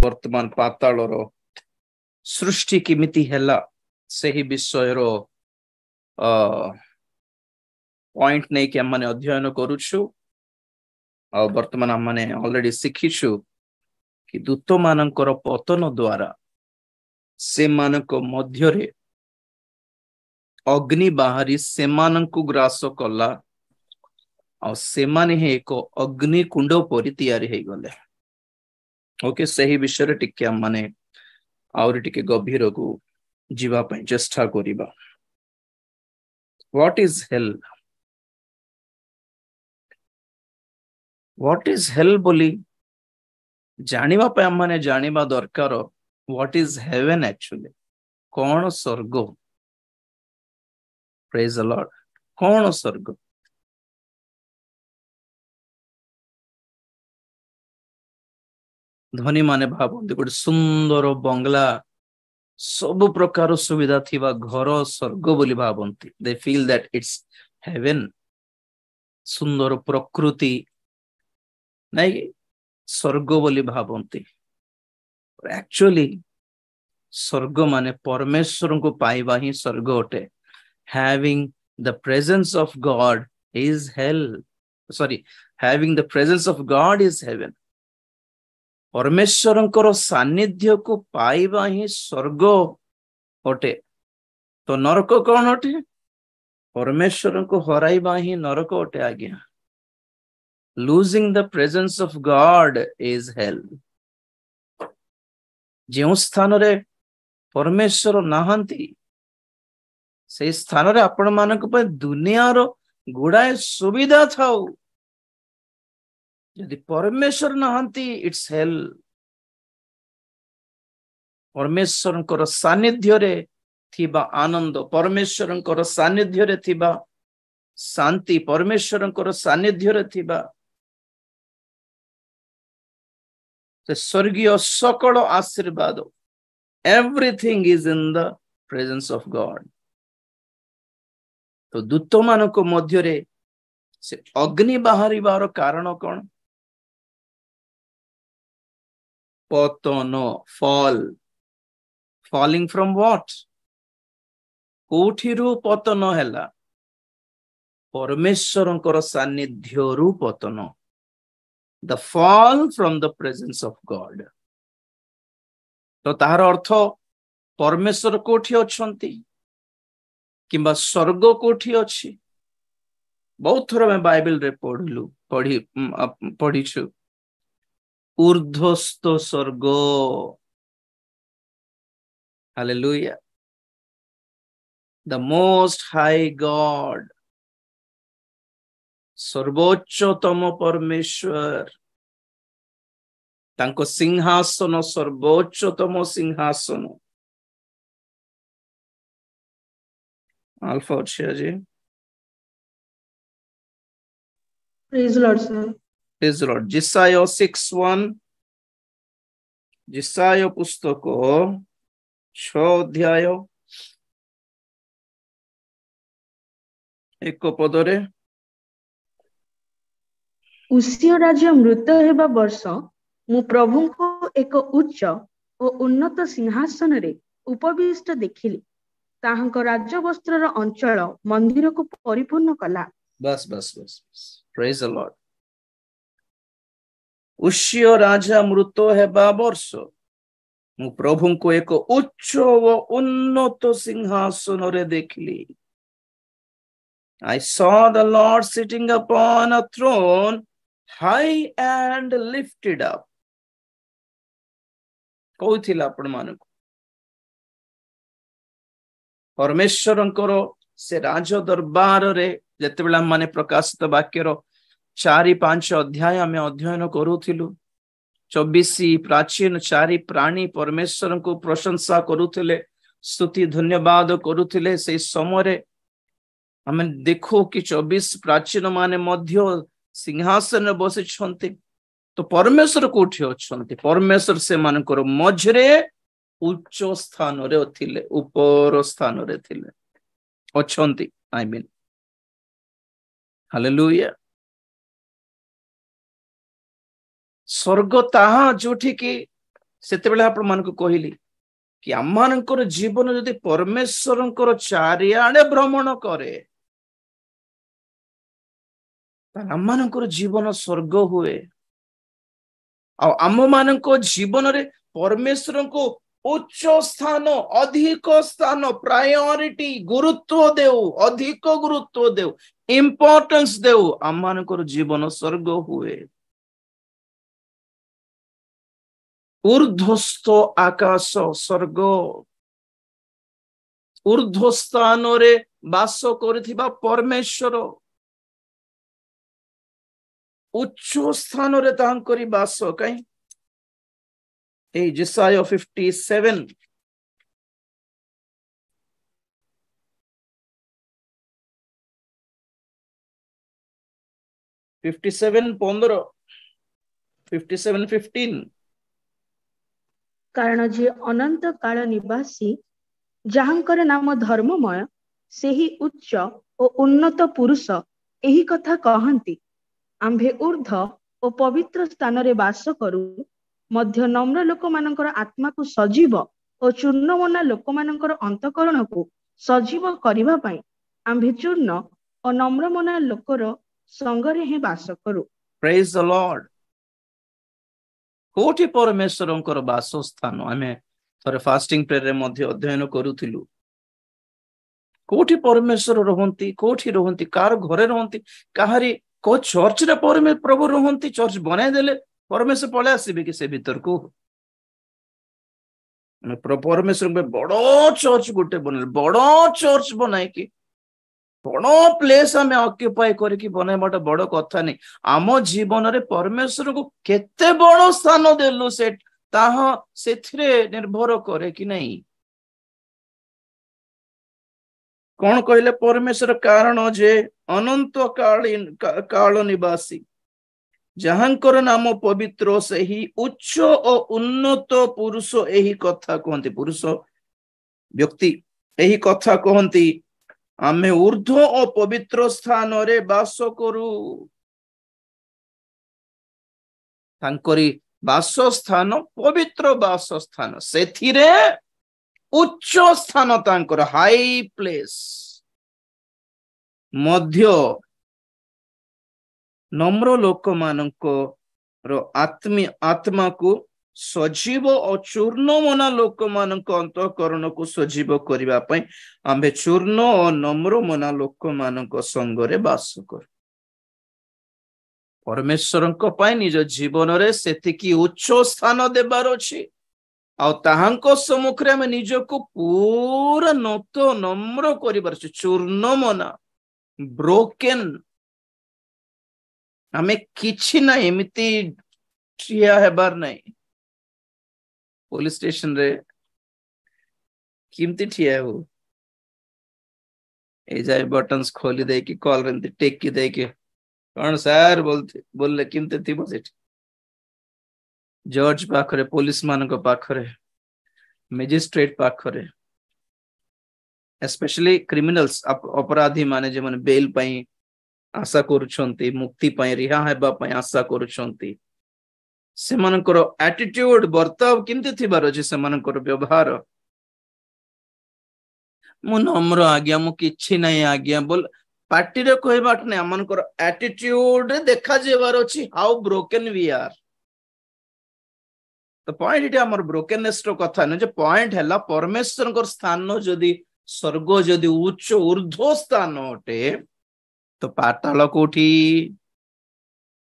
वर्तमान पाताल सृष्टि किमिति हैला सही विषय रो पॉइंट नहीं कि हमने अध्ययन करूछु और वर्तमान हमने ऑलरेडी शिखिछु कि दूत मानकर पतन द्वारा से मानक मध्यरे अग्नि बाहरी से मानक ग्रास कला और से माने एक अग्नि कुंड परि तैयारी हे गले। ओके सही विषय टिके माने आउरी टिके गभीर को जीवा पई चेष्टा करिबा। What is hello? What is hello बोली जानिबा पई माने जानिबा दरकार। व्हाट इज हेवन एक्चुअली कौन स्वर्ग? Praise the Lord. कौन स्वर्ग? धनी माने भावंती गोटे सुंदर बंगला सब प्रकार सुविधा थिबा घर स्वर्ग बोली भावंती। They feel that it's heaven. सुंदर प्रकृति नहीं स्वर्ग बोली भावंती। एक्चुअली स्वर्ग माने परमेश्वर को पाइबा ही स्वर्ग अटे। Having the presence of God is hello. Sorry, having the presence of God is heaven. परमेश्वर सानिध्य को पाइबा ही स्वर्ग अटे। तो नरक कौन अटे? परमेश्वर को हराइबा ही नरक अटे आज्ञा। Losing the presence of God is hello. जो स्थान रे परमेश्वर नहांती से स्थान रे आपण मानक पे दुनिया रो गुड़ाए सुविधा थाउ यदि परमेश्वर नहांती इट्स हेल। परमेश्वर को सानिध्य रे थिबा आनंद, परमेश्वर को सानिध्य रे थिबा शांति, परमेश्वर को सानिध्य रे थिबा स्वर्गीय सकल आशीर्वाद, everything is in the presence of God. तो दूत मानक मध्य रे से अग्नि बाहरी बार कारण कौन? पतन, फॉल। Falling from what? कोठिरु पतन हैला? परमेश्वर सानिध्य रु पतन। The fall from the presence of God. तो तार अर्थ परमेश्वर कोठी अछंती किंबा स्वर्ग कोठी अछि? बहुत थोड़ा मैं बाइबल रे पढ़ीछु ऊर्ध्वस्त स्वर्ग। Hallelujah. The most high God, सर्वोच्चतम परमेश्वर, तांको सिंहासन सर्वोच्चतम सिंहासन। अल्फा अच्छे जी। Praise Lord sir. Praise Lord. जिसाया 6:1, जिसाया पुस्तक 6 अध्याय 1 पदरे उसिया राज्य मृत हेबा वर्ष मु प्रभु को एक उच्च और उन्नत सिंहासन रे उपविष्ट देखिली। ताहांको राज्य वस्त्र अंचल मंदिर को परिपूर्ण कला। बस बस बस बस। Praise the Lord. उसिया राजा मृत हेबा वर्ष मु प्रभु को एक उच्च और उन्नत सिंहासन रे देखिली। I saw the Lord sitting upon a throne, high and lifted up. कौन थिला आपण मानक? परमेश्वरंकर से राज दरबार रे जेतेबेला माने प्रकाशित वाक्यर 4-5 अध्याय आमे अध्ययन करूथिलु। 24 प्राचीन 4 प्राणी परमेश्वर को प्रशंसा करूथिले, स्तुति धन्यवाद करूथिले। से समय हमें देखो कि 24 प्राचीन माने मध्य सिंहासन बसी छंती। तो परमेश्वर कोठी अछंती? परमेश्वर से मानकर मझरे उच्च स्थान रे थिले, ऊपर स्थान रे थिले अछंती। I mean hallelujah. स्वर्ग ताहा जोठी की सेते बेले आपण मानको कहली कि आममानकर जीवन जदि परमेश्वरंकर चारिआडे भ्रमण करे आममानकर जीवन स्वर्ग हुए आम मानक जीवन रे परमेश्वर को उच्च स्थान अधिक स्थान प्रायोरिटी गुरुत्व देउ अधिक गुरुत्व देउ इंपोर्टेंस देउ आम मानकर जीवन स्वर्ग हुए ऊर्ध्वस्थ आकाश स्वर्ग ऊर्ध्व स्थान रे वास करथिबा परमेश्वर उच्च स्थान रे तांकरी वास कहीं ए जेसाया 57 15 57:15 कारण जे अनंत काल निवासी जहांकर नाम धर्ममय से ही उच्च और उन्नत पुरुष यही कथा कहंती आंभे ऊर्ध और पवित्र स्थान रे वास करू मध्य नम्र लोक मानकर आत्मा को सजीव और चूर्णमना लोक मानकर अंतकरण को सजीव करिबा पई आंभे चूर्ण और नम्रमना लोकर संगरे ही वास करू। Praise the Lord. कोठी परमेश्वरंकर वासस्थान आमे थरे फास्टिंग प्रेयर रे मध्ये अध्ययन करूथिलु कोठी परमेश्वर रहंती कोठी रहंती कार घरे रहंती काहारी को चर्च रे प्रभु रहंती चर्च बनाई देले परमेश्वर पळे आसीबे कि से भीतर को परमेश्वर में बड़ो चर्च गोटे बने बड़ो चर्च बनाई कि बड़ो प्लेस आम ऑक्युपाई करके बनवाटा बड़ कथा नहीं आम जीवन रे परमेश्वर को केते बड़ स्थान देलु से निर्भर करे कि नहीं कौन कहले परमेश्वर कारण जे अनंत काल निवासी जहांकर नाम पवित्र से ही उच्च और उन्नत पुरुष यही कथा कहती पुरुष व्यक्ति यही कथा कहती आमे ऊर्ध्व और पवित्र स्थान रे वास करू तांकरी वासस्थान पवित्र वासस्थान सेथिरे उच्च स्थान तांकर हाई प्लेस मध्य नम्र लोक मानक आत्मा को सजीव और चूर्णमना लोक मानक अंतकरण को सजीव करिबा पई आंबे चूर्ण और नम्र मना लोक मानक संगरे वास कर परमेश्वरंक पई निज जीवन रे सेतिकी उच्च स्थान देबार अछि आ ताहांको सम्मुख रे हम निज को पूरा नत नम्र करिबार अछि चूर्णमना ब्रोकन हमें किछि ना एमिति ठिया हेबार नहीं पुलिस स्टेशन रे किमती ठिया हो ए जाय बटन्स खोली दे कि कॉल रंती टेक की दे के कौन सर बोलले किमती थी बसेट जज पाखरे पुलिस मान को पाखरे मैजिस्ट्रेट पाखरे स्पेशली क्रिमिनल्स अपराधी माने जे माने बेल पई आशा करूछंती मुक्ति पई रिहा हेबा पई आशा करूछंती सेमानकर एटीट्यूड बर्ताव किंती थिबार अछि सेमानकर व्यवहार मु नम्र आज्ञा मु किछि नै आज्ञा बोल पार्टी रे कहबाट नै हमनकर एटीट्यूड देखा जेबार अछि हाउ ब्रोकन वी आर तो पॉइंट इटा हमर ब्रोकननेस रो कथा न जे पॉइंट हैला परमेश्वरकर स्थान जदी स्वर्ग जदी उच्च ऊर्ध्व स्थान अटे तो पाताल कोठी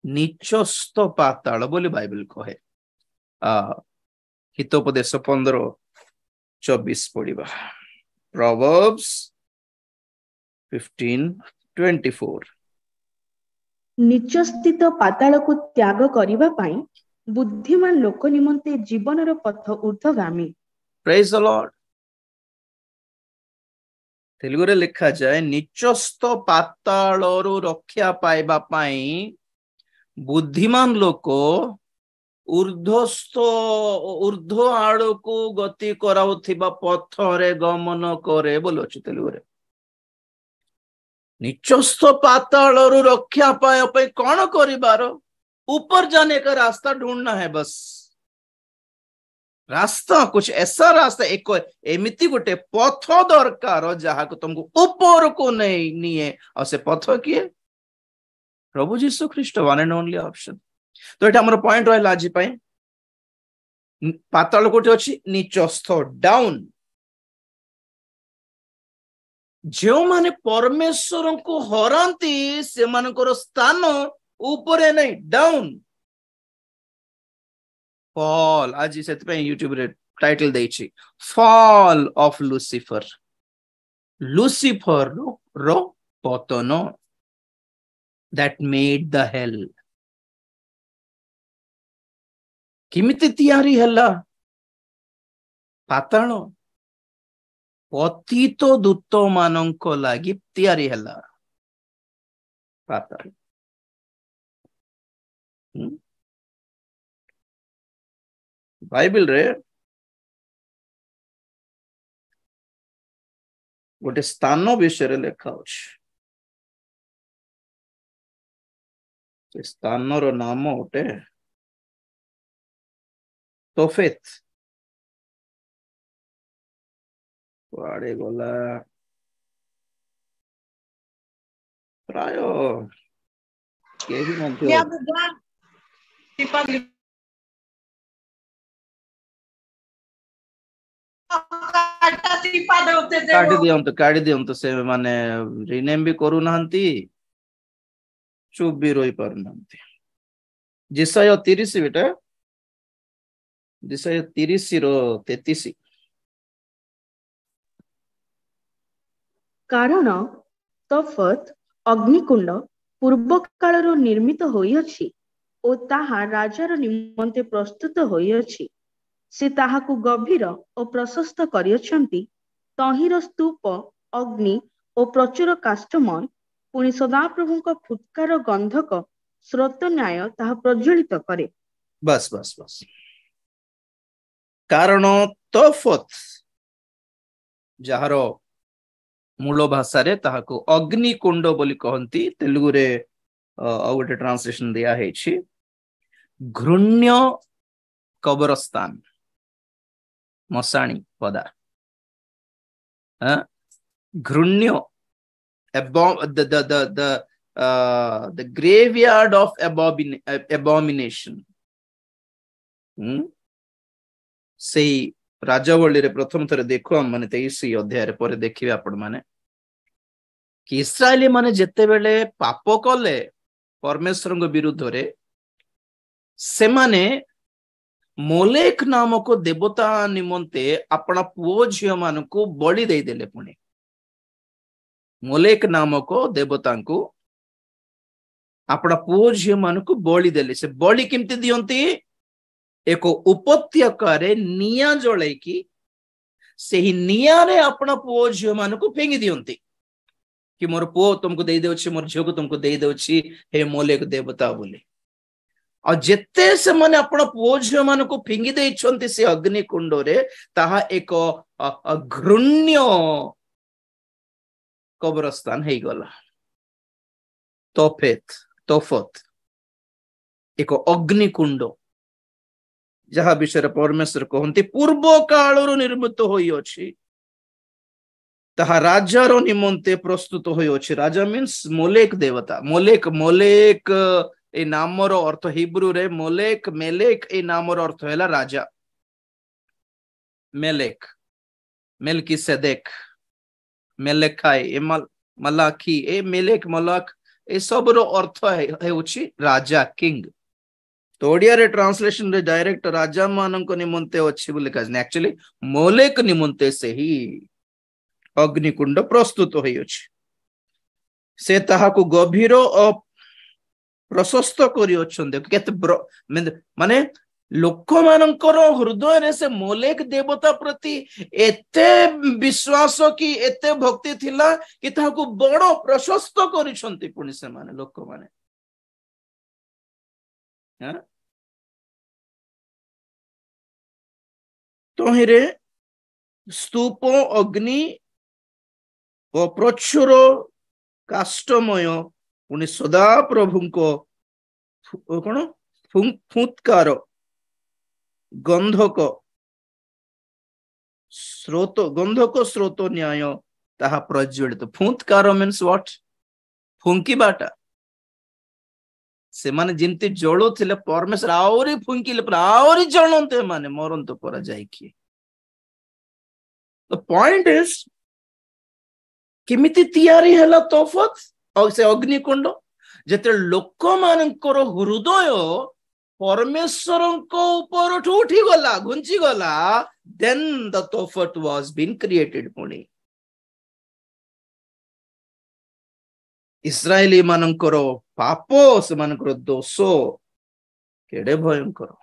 नीचस्थ पाताल बोली बाइबल कहे हितोपदेश 15:24 पढ़िबा प्रोवर्ब्स 15:24 नीच स्थित पाताल को त्याग करिबा पई बुद्धिमान लोक निमंते जीवन रो पथ ऊर्ध्वगामी। Praise the Lord. तेलुगु रे लिखा जाए नीचस्थ पाताल रो रक्षा पाइबा पई बुद्धिमान लोक ऊर्ध्वस्थ ऊर्ध्व आड़ को गति कराउथिबा पथरे गमन करे बोलो छि तेलुगु रे नीचस्थ पाताल रो रक्षा पाए पे कौन करिबार ऊपर जाने का रास्ता ढूंढना है बस रास्ता कुछ ऐसा रास्ता एक एमिति गोटे पथ दरकार जहाँ को तुमको ऊपर को नहीं निए और से पथ किए प्रभु जीसु ख्रीस्ट वन एंड ओनली ऑप्शन। तो ये हमर पॉइंट रहला आज पई पाताल कोठी अछि नीचस्थ डाउन जो माने परमेश्वर को हरांती से मानकर स्थान ऊपर नहीं डाउन फॉल आज से यूट्यूब रे टाइटल देछि फॉल ऑफ लुसिफर लुसिफर रो पतन दैट मेड द हेल किमिति तैयारी हला पाताल पतित दूत मानक लागि तैयारी हला पाताल बाइबल रे गोटे स्थान विषय लेखा स्थान रो नाम गोटे तोफेत कुआड़े गला प्राय केही मध्य काटी दियंतु से माने रिनेम भी करू नाहंती चुप भी रही पार नाहंती जिसाय 30 बेटा जिसाय 30 रो 33 कारण तफत अग्निकुंड पूर्व काल निर्मित होइअछि ओ ताहा राजार निमंते प्रस्तुत होइअछि से ताहाकु गभीर और प्रशस्त करिअछंती तहिर स्तूप अग्नि और प्रचुर काष्ठमय पुनि सदाप्रभुଙ୍କ फुटकार गंधक स्रोत न्याय ताहा प्रज्वलित करे। बस बस बस कारण तफत जहारो मूल भाषा रे ताहाको अग्निकुंड बोली कहंती तेलुगु रे गोटे ट्रांसलेशन दिया है घृण्य कब्रस्तान मसाणी पदा घृण्य the graveyard of abomination से राजावली रे प्रथम थरे देखो हम माने 23 अध्याय रे पर देखिबे आपण माने कि इस्राएली माने जेते बेले पाप कले परमेश्वर को विरुद्ध रे से माने मोलेक नामक देवता निमंते अपना पुओ झियो मान को बलि दे देले पुणे मोलेक नामक देवता को अपना पुओ झियो मान को बलि देले से बलि किमती दियंती एक उपत्यकारे निया जळे की सेही निया रे अपना पुओ झियो मान को फेंगी दियंती कि मोर पुओ तुमको दे देउछि मोर झियो को तुमको दे देउछि हे मोलेक देवता बोले और जेते से माने अपना पुओ झियो मान को फिंगी देइछंती से अग्निकुंड रे ताहा एक घृण्य कब्रस्तान हे गला तोफत एक अग्निकुंड जहाँ विषय परमेश्वर कहते पूर्व काल निर्मित होई अछि ताहा राजार निमंते प्रस्तुत होई अछि राजा मीन्स मोलेक देवता मोलेक ए नामर अर्थ हिब्रू रे मोलेक मेलेक ए नामर अर्थ हैला राजा मेलेक मेलकिसेदेक मेलेखाई ए मलाखी ए मेलेक मलाक ए सब रो अर्थ है राजा किंग तो ओडिया रे ट्रांसलेशन रे डायरेक्ट राजा मानक निमंते अछि बोले कहने एक्चुअली मोलेक निमंते से ही अग्निकुंड प्रस्तुत होई अछि से ताहाकु गभीर और प्रशस्त करी अछंदे केते माने लोक मानकर हृदय रे से मोलेक देवता प्रति एते विश्वास की एते भक्ति थिला कि ताहाकु बड़ प्रशस्त करिसंती पुनि से माने लोक माने तोहिरे स्तूप अग्नि और प्रचुर काष्ठमय पुनि सदा प्रभु को कौन फुत्कार गंधक स्रोत गंधक स्रोत न्याय ताहा प्रज्वलित फुंतकार मीन्स व्हाट फुंकी बाटा से माने जिंती जळो थिले परमेश्वर आउरी फुंकीले पर आउरी जळनते माने मरंत पर जाई की द पॉइंट इज किमिति तयारी हला तोफत और से अग्निकुंड जेते लोक मानकर हृदय परमेश्वर ऊपर उठी गला घुंची गला then the Tophet was been created पुणी इस्राएली मानकर पाप से मानकर दोष केड़े भयंकर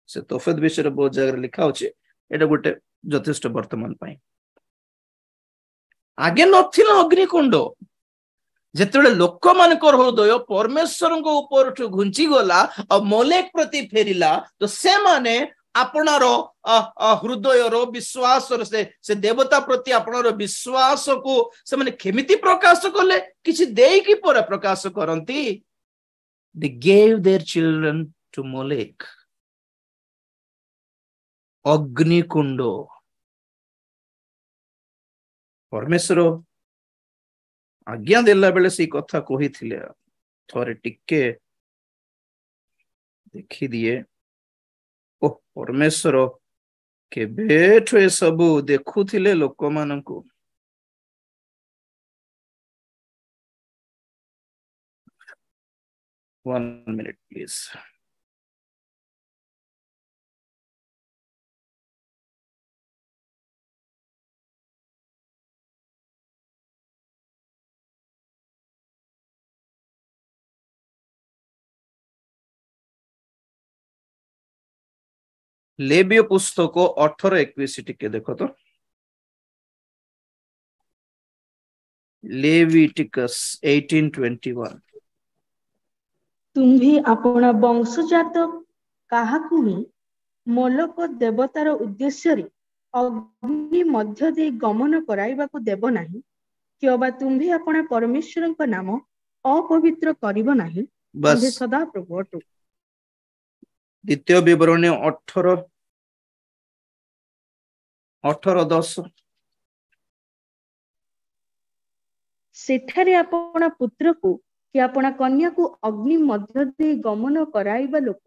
से तोफत विषय बहुत जगह लिखा होचे एटा गोटे यथेष्ट वर्तमान पाई आगे नथिला अग्निकुंड जेतेबेले लोक मानकर हृदय परमेश्वर ऊपर घुंची गला और मोलेक प्रति फेरिला तो से माने आपनार हृदय विश्वास से देवता प्रति आपनार विश्वास को से माने केमिति प्रकाश कले किछि देई की पर प्रकाश करंती they gave their children to Molech अग्निकुंड परमेश्वर आज्ञा देला बेले से कथा कही थिले थोरे टिके देखि दिए ओ परमेश्वर केबेठो ए सबु देखुथिले लोक मानकु 1 minute please लेबीय पुस्तक 18:21 टिके देखो तो लेविटिकस 18:21 तुम्ही अपना वंशजात काहाकु ही मोलक देवतार उद्देश्य रे अग्नि मध्य दे गमन कराइबाकु देव नाही कि अबा तुम्ही अपना परमेश्वरक नाम अपवित्र करिबो नाही तुम्ही बस सदा प्रभु अटु द्वितीय विवरणी 18:10 सेठारे अपना पुत्र को कि अपना कन्या को अग्नि मध्य दे गमन कराइबा लोक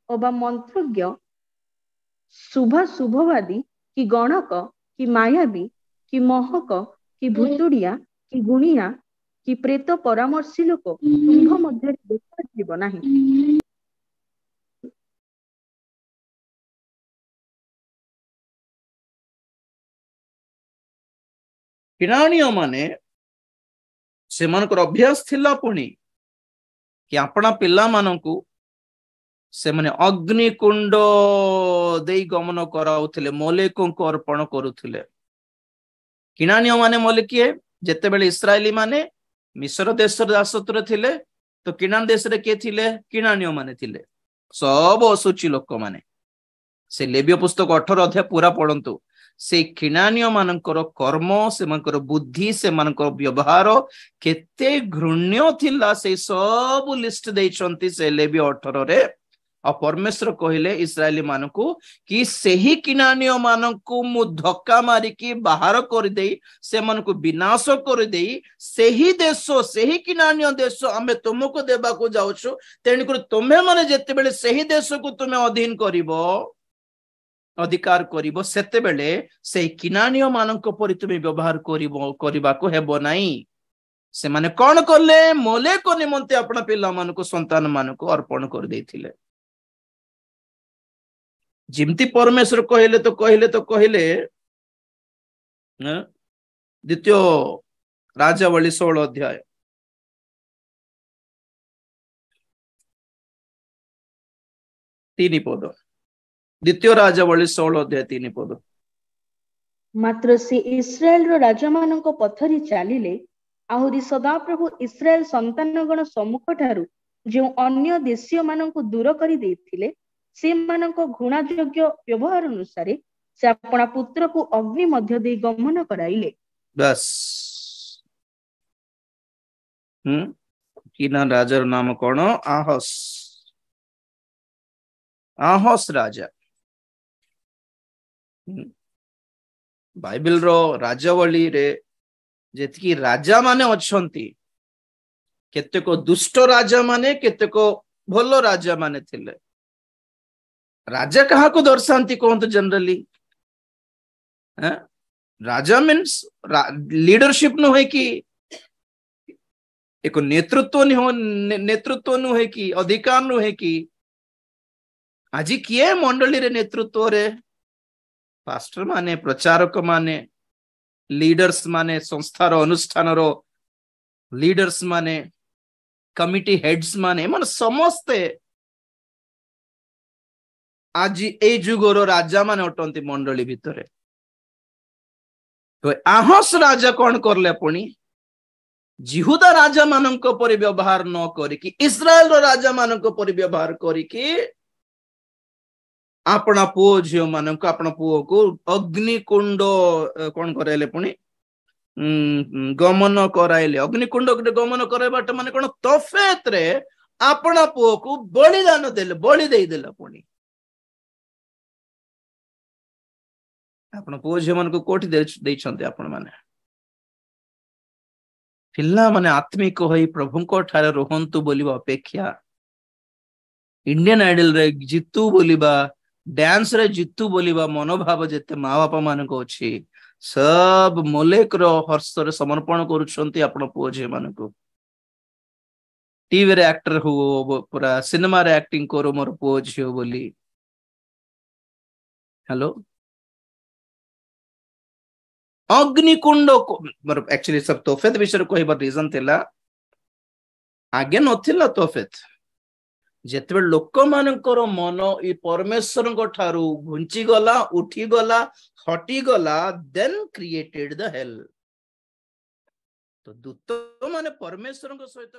अबा मंत्रज्ञ शुभवादी कि गणक कि मायावी कि महक कि भूतुड़िया कि गुणिया कि प्रेत परामर्शी लोक तुम्भ मध्य देखा जीव नाही किराणीय माने से मानकर अभ्यास थिला पुणी कि अपना पिला मानकु से माने अग्निकुंड देई गमन कराउथिले मोलेको को अर्पण करुथिले किराणीय माने मोले किए जेतेबेले इस्राएली माने मिस्र देश दासत्व थिले तो किनान देश रे के थिले किराणीय माने थिले सब असुचि लोक माने से लेविय पुस्तक 18 अध्याय पूरा पढ़ंतु से किनानिय मानकर कर्म से मानकर बुद्धि से मानकर व्यवहार केते घृण्य थिला से सब लिस्ट देइछंती से लेवी 18 रे और परमेश्वर कहले इस्राएली मानकु कि सही किनानिय मानकु मु धक्का मारी की बाहर कर देई से मानकु विनाश कर देई सही देश सही किनानिय देश हमें तुमको देबा को जाउछु तेणी कर तुमे माने जेते बेले सही देश को तुमे अधीन करिवो अधिकार करिवो सेते बेले से किनानिय मानक परि तुमे व्यवहार करिबा को हेबो नाही से माने कोन करले मोले को निमंते अपना पिला मानको संतान मानको अर्पण कर देथिले जिमती परमेश्वर कहले कहले द्वितीय राजावली 16 अध्याय 3 पद द्वितीय राजावली 16 अध्याय 3 पद मात्र से इस्राएल रो राजा मानक पथरी चलिले आहुरी सदा प्रभु इस्राएल संतानगण सम्मुख ठारू जो अन्य देशीय मानक दूर करी देथिले से मानक घृणा योग्य व्यवहार अनुसार से अपना पुत्र को अग्नि मध्य दे गमन कराइले बस किना राजार नाम कौन आहस राजा बाइबल रो राजावली रे जेतकी राजा माने अछंती केतेक दुष्ट राजा माने केतेक भलो राजा माने थिले राजा कहा को दर्शांती कहते जनरली राजा मीन्स लीडरशिप नुहे कि एक नेतृत्व नुहे कि अधिकार नुहे कि आज किए मंडली रे नेतृत्व रे पास्टर माने प्रचारक माने लीडर्स माने संस्थार अनुष्ठान रो लीडर्स माने कमिटी हेड्स माने मन समस्ते आज ए जुगर राजा माने अटंती मंडली भितरे तो आहस राजा कौन करले पुणी जिहुदा राजा मानक परि व्यवहार न करिकी इस्राएल रो राजा मानक परि व्यवहार करिकी अपना पुओ झियो मानक अपना पुओ को अग्निकुंड कौन कराइले पुणी गमन कराइले अग्निकुंड गमन कराइबाट माने कोन तोफेत रे अपना पुओ को बलिदान देले बलि देई देला पुणी आपण पुओ झियो मानक कोठी देइछन्ते आपण माने पिल्ला माने आत्मिक होई प्रभुको ठारे रहंतु बोलिबा अपेक्षा इंडियन आइडल रे जितु बोलिबा डांस रे जितु बोलिबा मनोभाव जेते माँ बापा मानको अछि सब मोलेक रो हर्ष रे समर्पण करूछन्ती आपण पुओ झियो मानको टीवी रे एक्टर हो पूरा सिनेमा रे एक्टिंग करो मोर पुओ झियो बोली हेलो अग्निकुंड एक्चुअली सब तोफेत विषय कहबार रीजन थिला आगे नथिला तोफेत जेते लोक मानकर मन ई परमेश्वर ठारू घुंची गला उठी गला हटी गला देन क्रिएटेड द हेल तो दूत माने परमेश्वर सहित